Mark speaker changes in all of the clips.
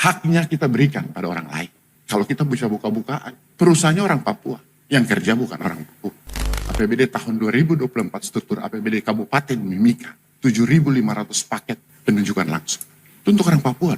Speaker 1: haknya kita berikan pada orang lain. Kalau kita bisa buka-bukaan, perusahaannya orang Papua, yang kerja bukan orang Papua. APBD tahun 2024 struktur APBD Kabupaten Mimika, 7.500 paket penunjukan langsung. Itu untuk orang Papua.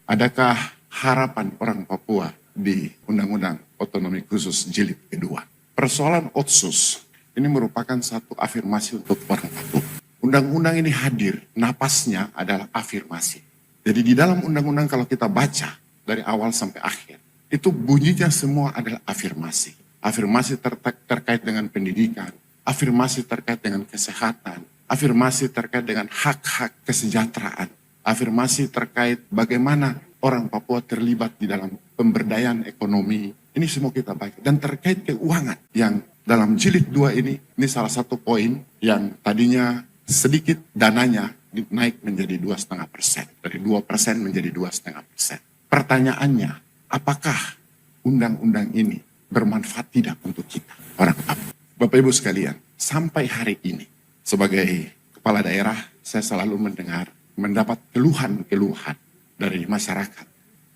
Speaker 1: Adakah harapan orang Papua di Undang-Undang Otonomi Khusus Jilid kedua? Persoalan otsus ini merupakan satu afirmasi untuk orang Papua. Undang-undang ini hadir, napasnya adalah afirmasi. Jadi di dalam undang-undang kalau kita baca dari awal sampai akhir, itu bunyinya semua adalah afirmasi. Afirmasi terkait dengan pendidikan, afirmasi terkait dengan kesehatan, afirmasi terkait dengan hak-hak kesejahteraan, afirmasi terkait bagaimana orang Papua terlibat di dalam pemberdayaan ekonomi. Ini semua kita baca. Dan terkait keuangan yang dalam jilid 2 ini salah satu poin yang tadinya sedikit dananya naik menjadi 2,5%. Dari 2% menjadi 2,5%. Pertanyaannya, apakah undang-undang ini bermanfaat tidak untuk kita, orang Papua? Bapak Ibu sekalian, sampai hari ini sebagai kepala daerah saya selalu mendapat keluhan-keluhan dari masyarakat.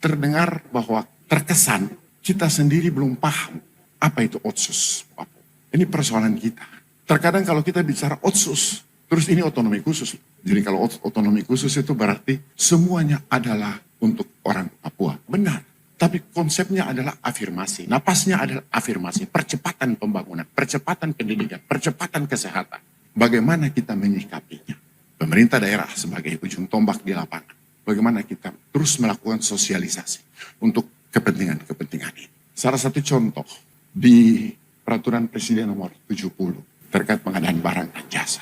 Speaker 1: Terdengar bahwa terkesan kita sendiri belum paham apa itu otsus Papua. Ini persoalan kita. Terkadang kalau kita bicara otsus, terus ini otonomi khusus. Jadi kalau otonomi khusus itu berarti semuanya adalah untuk orang Papua. Benar. Tapi konsepnya adalah afirmasi. Napasnya adalah afirmasi. Percepatan pembangunan, percepatan pendidikan, percepatan kesehatan. Bagaimana kita menyikapinya? Pemerintah daerah sebagai ujung tombak di lapangan. Bagaimana kita terus melakukan sosialisasi untuk kepentingan-kepentingan ini. Salah satu contoh di Peraturan Presiden nomor 70 terkait pengadaan barang dan jasa.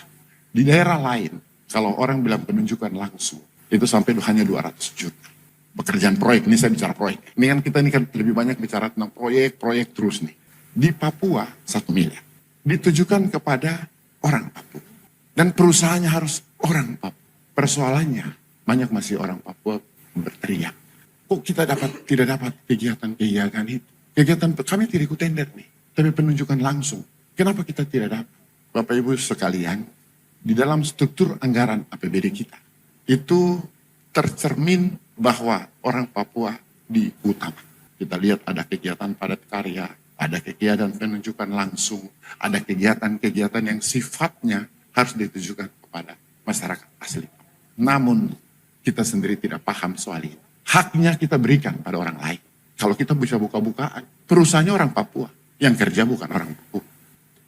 Speaker 1: Di daerah lain, kalau orang bilang penunjukan langsung, itu sampai hanya 200 juta. Pekerjaan proyek, ini saya bicara proyek. Ini kan lebih banyak bicara tentang proyek terus nih. Di Papua 1 miliar. Ditujukan kepada orang Papua. Dan perusahaannya harus orang Papua. Persoalannya, banyak masih orang Papua berteriak. Kok kita tidak dapat kegiatan itu? Kegiatan kami tidak ikut tender nih. Tapi penunjukan langsung. Kenapa kita tidak dapat? Bapak Ibu sekalian, di dalam struktur anggaran APBD kita, itu tercermin bahwa orang Papua diutama. Kita lihat ada kegiatan padat karya, ada kegiatan penunjukan langsung, ada kegiatan-kegiatan yang sifatnya harus ditujukan kepada masyarakat asli. Namun kita sendiri tidak paham soal ini. Haknya kita berikan pada orang lain. Kalau kita bisa buka-bukaan, perusahaannya orang Papua, yang kerja bukan orang Papua.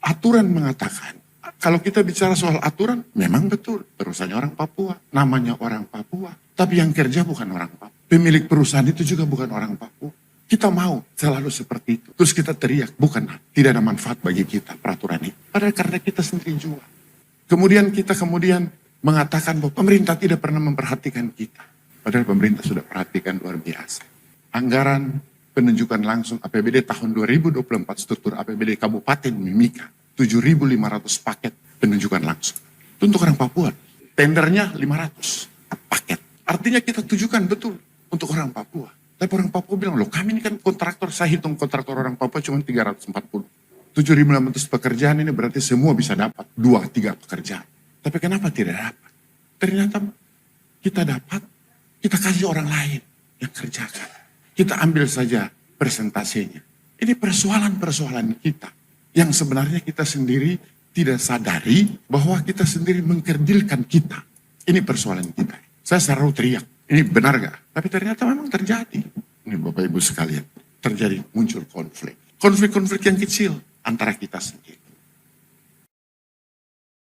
Speaker 1: Aturan mengatakan, kalau kita bicara soal aturan, memang betul. Perusahaannya orang Papua, namanya orang Papua. Tapi yang kerja bukan orang Papua. Pemilik perusahaan itu juga bukan orang Papua. Kita mau selalu seperti itu. Terus kita teriak, bukan, tidak ada manfaat bagi kita peraturan ini. Padahal karena kita sendiri juga. Kemudian kita mengatakan bahwa pemerintah tidak pernah memperhatikan kita. Padahal pemerintah sudah perhatikan luar biasa. Anggaran penunjukan langsung APBD tahun 2024 struktur APBD Kabupaten Mimika. 7.500 paket penunjukan langsung. Itu untuk orang Papua. Tendernya 500 paket. Artinya kita tujukan betul untuk orang Papua. Tapi orang Papua bilang, loh kami ini kan kontraktor, saya hitung kontraktor orang Papua cuma 340. 7.500 pekerjaan ini berarti semua bisa dapat 2-3 pekerjaan. Tapi kenapa tidak dapat? Ternyata kita dapat, kita kasih orang lain yang kerjakan. Kita ambil saja presentasinya. Ini persoalan-persoalan kita. Yang sebenarnya kita sendiri tidak sadari bahwa kita sendiri mengkerdilkan kita. Ini persoalan kita. Saya selalu teriak, ini benar gak? Tapi ternyata memang terjadi. Ini Bapak Ibu sekalian, terjadi muncul konflik. Konflik-konflik yang kecil antara kita sendiri.